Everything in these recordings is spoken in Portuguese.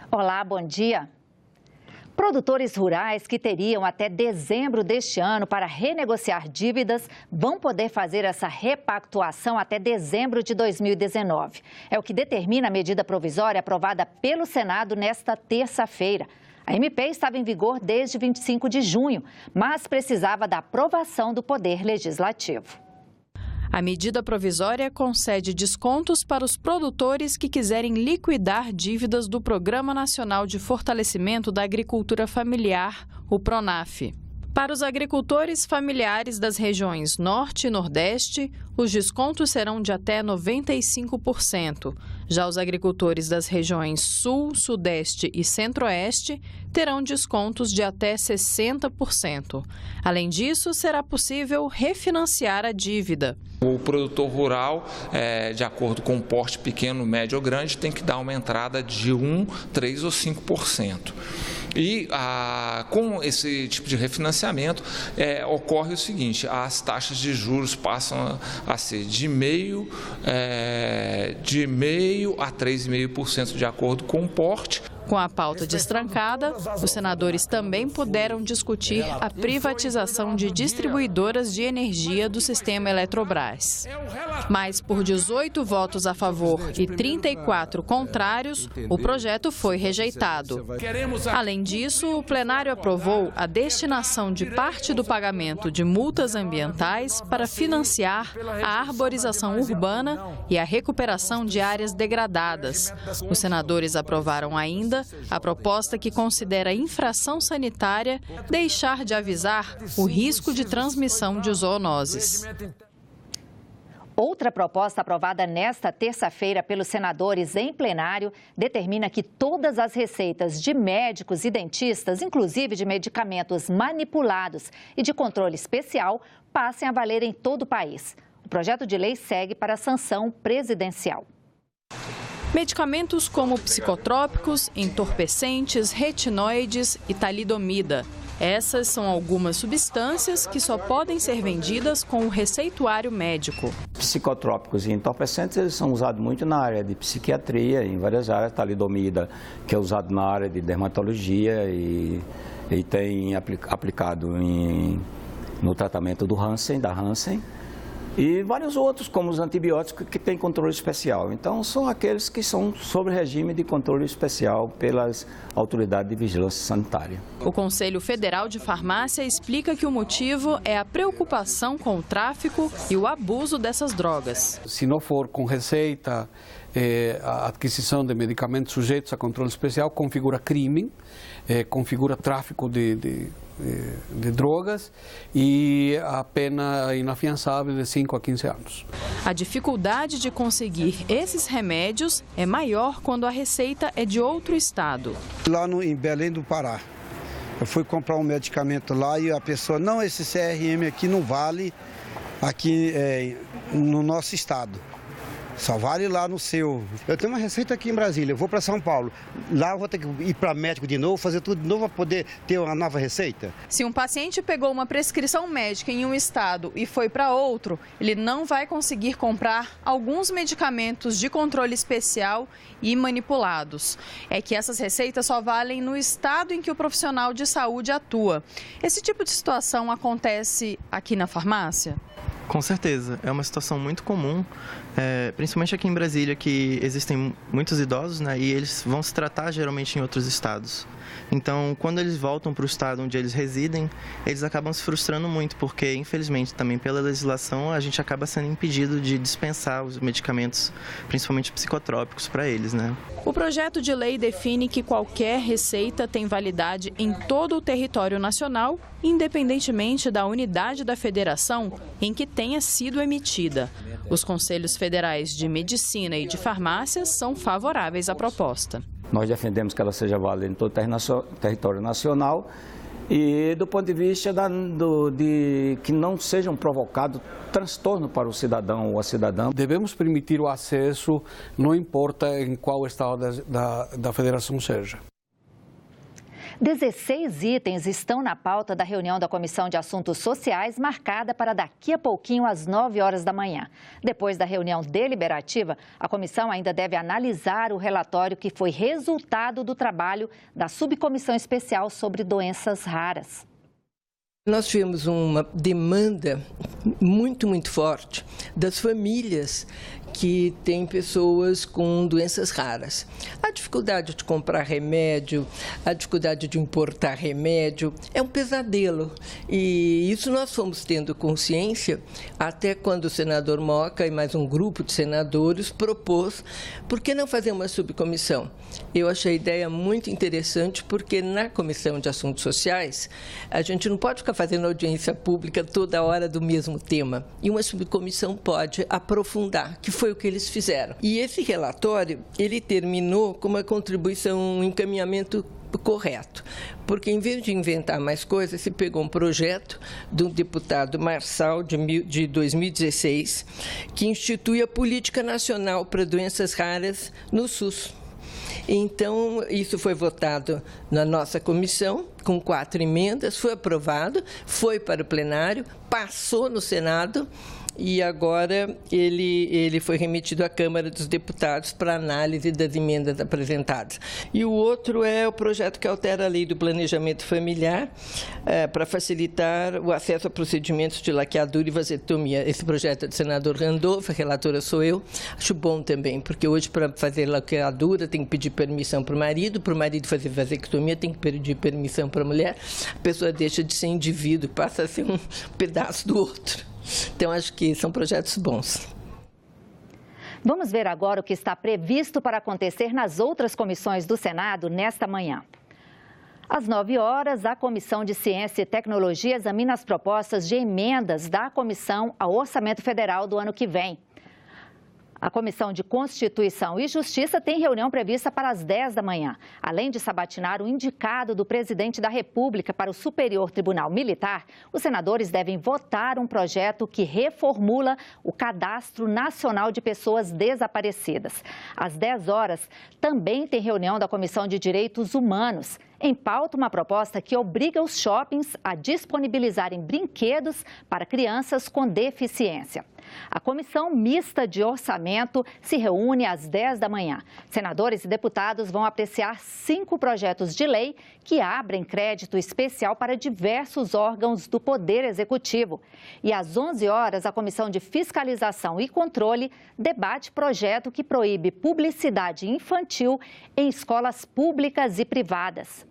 Olá, bom dia. Produtores rurais que teriam até dezembro deste ano para renegociar dívidas vão poder fazer essa repactuação até dezembro de 2019. É o que determina a medida provisória aprovada pelo Senado nesta terça-feira. A MP estava em vigor desde 25 de junho, mas precisava da aprovação do Poder Legislativo. A medida provisória concede descontos para os produtores que quiserem liquidar dívidas do Programa Nacional de Fortalecimento da Agricultura Familiar, o PRONAF. Para os agricultores familiares das regiões Norte e Nordeste, os descontos serão de até 95%. Já os agricultores das regiões Sul, Sudeste e Centro-Oeste terão descontos de até 60%. Além disso, será possível refinanciar a dívida. O produtor rural, de acordo com o porte pequeno, médio ou grande, tem que dar uma entrada de 1%, 3% ou 5%. E com esse tipo de refinanciamento, ocorre o seguinte: as taxas de juros passam a ser de 0,5% a 3,5% de acordo com o porte. Com a pauta destrancada, os senadores também puderam discutir a privatização de distribuidoras de energia do sistema Eletrobras. Mas por 18 votos a favor e 34 contrários, o projeto foi rejeitado. Além disso, o plenário aprovou a destinação de parte do pagamento de multas ambientais para financiar a arborização urbana e a recuperação de áreas degradadas. Os senadores aprovaram ainda a proposta que considera infração sanitária deixar de avisar o risco de transmissão de zoonoses. Outra proposta aprovada nesta terça-feira pelos senadores em plenário determina que todas as receitas de médicos e dentistas, inclusive de medicamentos manipulados e de controle especial, passem a valer em todo o país. O projeto de lei segue para a sanção presidencial. Medicamentos como psicotrópicos, entorpecentes, retinoides e talidomida. Essas são algumas substâncias que só podem ser vendidas com o receituário médico. Psicotrópicos e entorpecentes eles são usados muito na área de psiquiatria, em várias áreas. Talidomida, que é usado na área de dermatologia e tem aplicado no tratamento da Hansen. E vários outros, como os antibióticos, que têm controle especial. Então, são aqueles que são sob regime de controle especial pelas autoridades de vigilância sanitária. O Conselho Federal de Farmácia explica que o motivo é a preocupação com o tráfico e o abuso dessas drogas. Se não for com receita, a adquisição de medicamentos sujeitos a controle especial configura crime, configura tráfico de drogas e a pena inafiançável de 5 a 15 anos. A dificuldade de conseguir esses remédios é maior quando a receita é de outro estado. Lá em Belém do Pará, eu fui comprar um medicamento lá e a pessoa, não, esse CRM aqui não vale aqui no nosso estado. Só vale lá no seu. Eu tenho uma receita aqui em Brasília, eu vou para São Paulo. Lá eu vou ter que ir para médico de novo, fazer tudo de novo para poder ter uma nova receita. Se um paciente pegou uma prescrição médica em um estado e foi para outro, ele não vai conseguir comprar alguns medicamentos de controle especial e manipulados. É que essas receitas só valem no estado em que o profissional de saúde atua. Esse tipo de situação acontece aqui na farmácia? Com certeza, é uma situação muito comum, principalmente aqui em Brasília, que existem muitos idosos, né, e eles vão se tratar geralmente em outros estados. Então, quando eles voltam para o estado onde eles residem, eles acabam se frustrando muito, porque, infelizmente, também pela legislação, a gente acaba sendo impedido de dispensar os medicamentos, principalmente psicotrópicos, para eles, né? O projeto de lei define que qualquer receita tem validade em todo o território nacional, independentemente da unidade da federação em que tenha sido emitida. Os conselhos federais de medicina e de farmácia são favoráveis à proposta. Nós defendemos que ela seja válida em todo o território nacional e do ponto de vista de que não sejam provocados transtorno para o cidadão ou a cidadã. Devemos permitir o acesso, não importa em qual estado da federação seja. 16 itens estão na pauta da reunião da Comissão de Assuntos Sociais, marcada para daqui a pouquinho, às 9 horas da manhã. Depois da reunião deliberativa, a comissão ainda deve analisar o relatório que foi resultado do trabalho da Subcomissão Especial sobre Doenças Raras. Nós tivemos uma demanda muito forte das famílias que têm pessoas com doenças raras. A dificuldade de comprar remédio, a dificuldade de importar remédio, é um pesadelo. E isso nós fomos tendo consciência até quando o senador Moca e mais um grupo de senadores propôs, por que não fazer uma subcomissão? Eu achei a ideia muito interessante, porque na Comissão de Assuntos Sociais, a gente não pode ficar fazendo audiência pública toda hora do mesmo tema. E uma subcomissão pode aprofundar, que foi o que eles fizeram. E esse relatório, ele terminou com uma contribuição, um encaminhamento correto, porque em vez de inventar mais coisas, se pegou um projeto do deputado Marçal, de 2016, que institui a Política Nacional para Doenças Raras no SUS. Então, isso foi votado na nossa comissão, com 4 emendas, foi aprovado, foi para o plenário, passou no Senado e agora ele foi remetido à Câmara dos Deputados para análise das emendas apresentadas. E o outro é o projeto que altera a lei do planejamento familiar para facilitar o acesso a procedimentos de laqueadura e vasectomia. Esse projeto é do senador Randolph, a relatora sou eu. Acho bom também, porque hoje para fazer laqueadura tem que pedir permissão para o marido fazer vasectomia tem que pedir permissão para a mulher, a pessoa deixa de ser indivíduo, passa a ser um pedaço do outro. Então, acho que são projetos bons. Vamos ver agora o que está previsto para acontecer nas outras comissões do Senado nesta manhã. Às 9 horas, a Comissão de Ciência e Tecnologia examina as propostas de emendas da Comissão ao Orçamento Federal do ano que vem. A Comissão de Constituição e Justiça tem reunião prevista para as 10 da manhã. Além de sabatinar o indicado do presidente da República para o Superior Tribunal Militar, os senadores devem votar um projeto que reformula o Cadastro Nacional de Pessoas Desaparecidas. Às 10 horas, também tem reunião da Comissão de Direitos Humanos. Em pauta, uma proposta que obriga os shoppings a disponibilizarem brinquedos para crianças com deficiência. A Comissão Mista de Orçamento se reúne às 10 da manhã. Senadores e deputados vão apreciar 5 projetos de lei que abrem crédito especial para diversos órgãos do Poder Executivo. E às 11 horas, a Comissão de Fiscalização e Controle debate projeto que proíbe publicidade infantil em escolas públicas e privadas.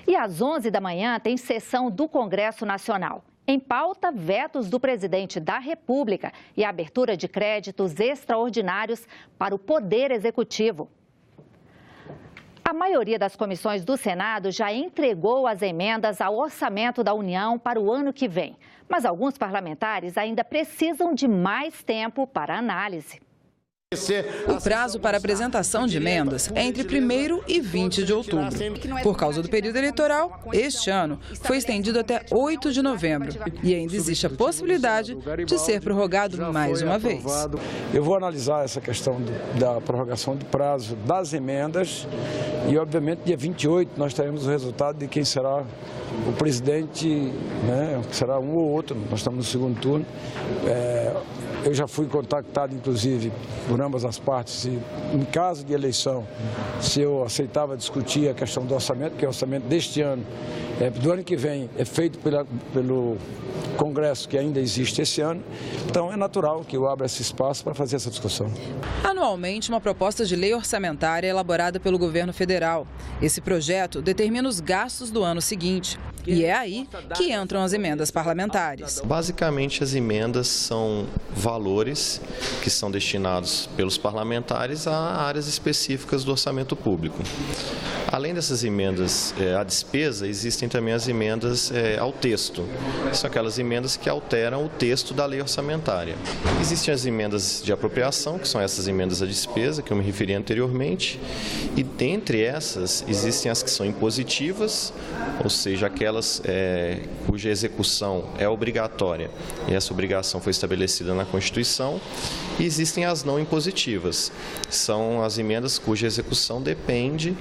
E às 11 da manhã tem sessão do Congresso Nacional. Em pauta, vetos do presidente da República e a abertura de créditos extraordinários para o Poder Executivo. A maioria das comissões do Senado já entregou as emendas ao orçamento da União para o ano que vem. Mas alguns parlamentares ainda precisam de mais tempo para análise. O prazo para apresentação de emendas é entre 1º e 20 de outubro. Por causa do período eleitoral, este ano foi estendido até 8 de novembro e ainda existe a possibilidade de ser prorrogado mais uma vez. Eu vou analisar essa questão da prorrogação do prazo das emendas e, obviamente, dia 28 nós teremos o resultado de quem será o presidente, né? Será um ou outro, nós estamos no segundo turno. Eu já fui contactado, inclusive, por ambas as partes, e, em caso de eleição, se eu aceitava discutir a questão do orçamento, que é o orçamento deste ano, do ano que vem, é feito pelo Congresso que ainda existe esse ano, então é natural que eu abra esse espaço para fazer essa discussão. Anualmente, uma proposta de lei orçamentária é elaborada pelo governo federal. Esse projeto determina os gastos do ano seguinte e é aí que entram as emendas parlamentares. Basicamente, as emendas são valores que são destinados pelos parlamentares a áreas específicas do orçamento público. Além dessas emendas à despesa, existem também as emendas ao texto. São aquelas emendas emendas que alteram o texto da lei orçamentária. Existem as emendas de apropriação, que são essas emendas à despesa, que eu me referi anteriormente, e dentre essas existem as que são impositivas, ou seja, aquelas cuja execução é obrigatória, e essa obrigação foi estabelecida na Constituição, e existem as não impositivas, são as emendas cuja execução depende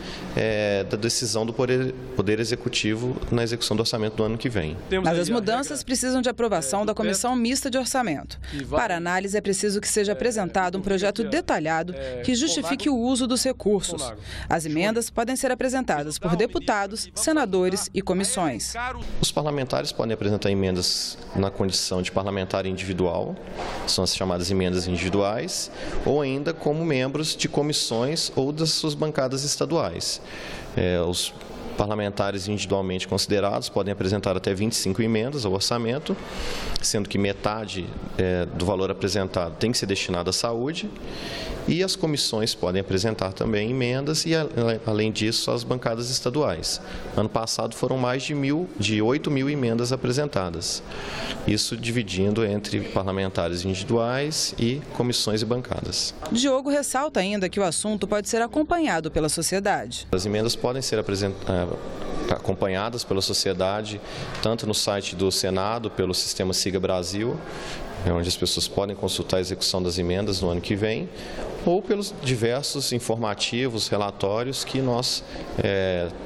da decisão do Poder Executivo na execução do orçamento do ano que vem. Mas as mudanças precisam de aprovação da Comissão Mista de Orçamento. Para análise, é preciso que seja apresentado um projeto detalhado que justifique o uso dos recursos. As emendas podem ser apresentadas por deputados, senadores e comissões. Os parlamentares podem apresentar emendas na condição de parlamentar individual, são as chamadas emendas individuais, ou ainda como membros de comissões ou das suas bancadas estaduais. Os parlamentares individualmente considerados podem apresentar até 25 emendas ao orçamento, sendo que metade do valor apresentado tem que ser destinado à saúde, e as comissões podem apresentar também emendas e, além disso, as bancadas estaduais. Ano passado foram mais de 8 mil emendas apresentadas, isso dividindo entre parlamentares individuais e comissões e bancadas. Diogo ressalta ainda que o assunto pode ser acompanhado pela sociedade. As emendas podem ser acompanhadas pela sociedade, tanto no site do Senado, pelo sistema Siga Brasil, onde as pessoas podem consultar a execução das emendas no ano que vem, ou pelos diversos informativos, relatórios que nós,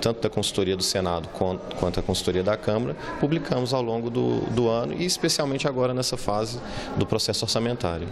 tanto da consultoria do Senado quanto a consultoria da Câmara, publicamos ao longo do ano e especialmente agora nessa fase do processo orçamentário.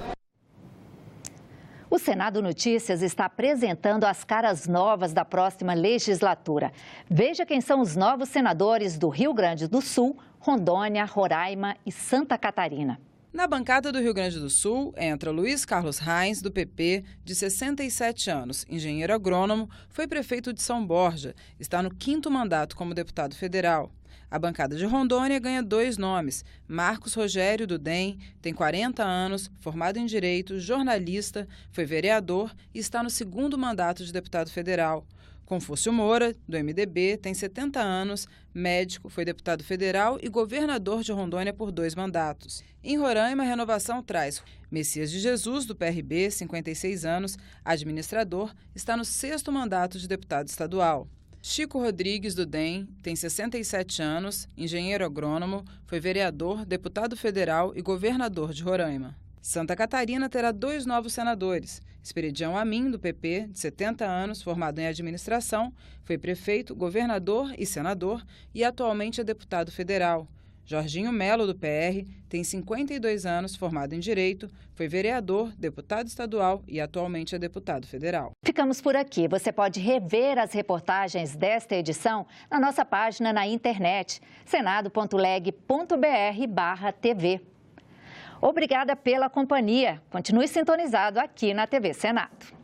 O Senado Notícias está apresentando as caras novas da próxima legislatura. Veja quem são os novos senadores do Rio Grande do Sul, Rondônia, Roraima e Santa Catarina. Na bancada do Rio Grande do Sul, entra Luiz Carlos Reins, do PP, de 67 anos, engenheiro agrônomo, foi prefeito de São Borja, está no 5º mandato como deputado federal. A bancada de Rondônia ganha 2 nomes. Marcos Rogério, do DEM, tem 40 anos, formado em Direito, jornalista, foi vereador e está no 2º mandato de deputado federal. Confúcio Moura, do MDB, tem 70 anos, médico, foi deputado federal e governador de Rondônia por 2 mandatos. Em Roraima, a renovação traz Messias de Jesus, do PRB, 56 anos, administrador, está no 6º mandato de deputado estadual. Chico Rodrigues, do DEM, tem 67 anos, engenheiro agrônomo, foi vereador, deputado federal e governador de Roraima. Santa Catarina terá 2 novos senadores. Esperidião Amin, do PP, de 70 anos, formado em administração, foi prefeito, governador e senador e atualmente é deputado federal. Jorginho Melo, do PR, tem 52 anos, formado em Direito, foi vereador, deputado estadual e atualmente é deputado federal. Ficamos por aqui. Você pode rever as reportagens desta edição na nossa página na internet, senado.leg.br/TV. Obrigada pela companhia. Continue sintonizado aqui na TV Senado.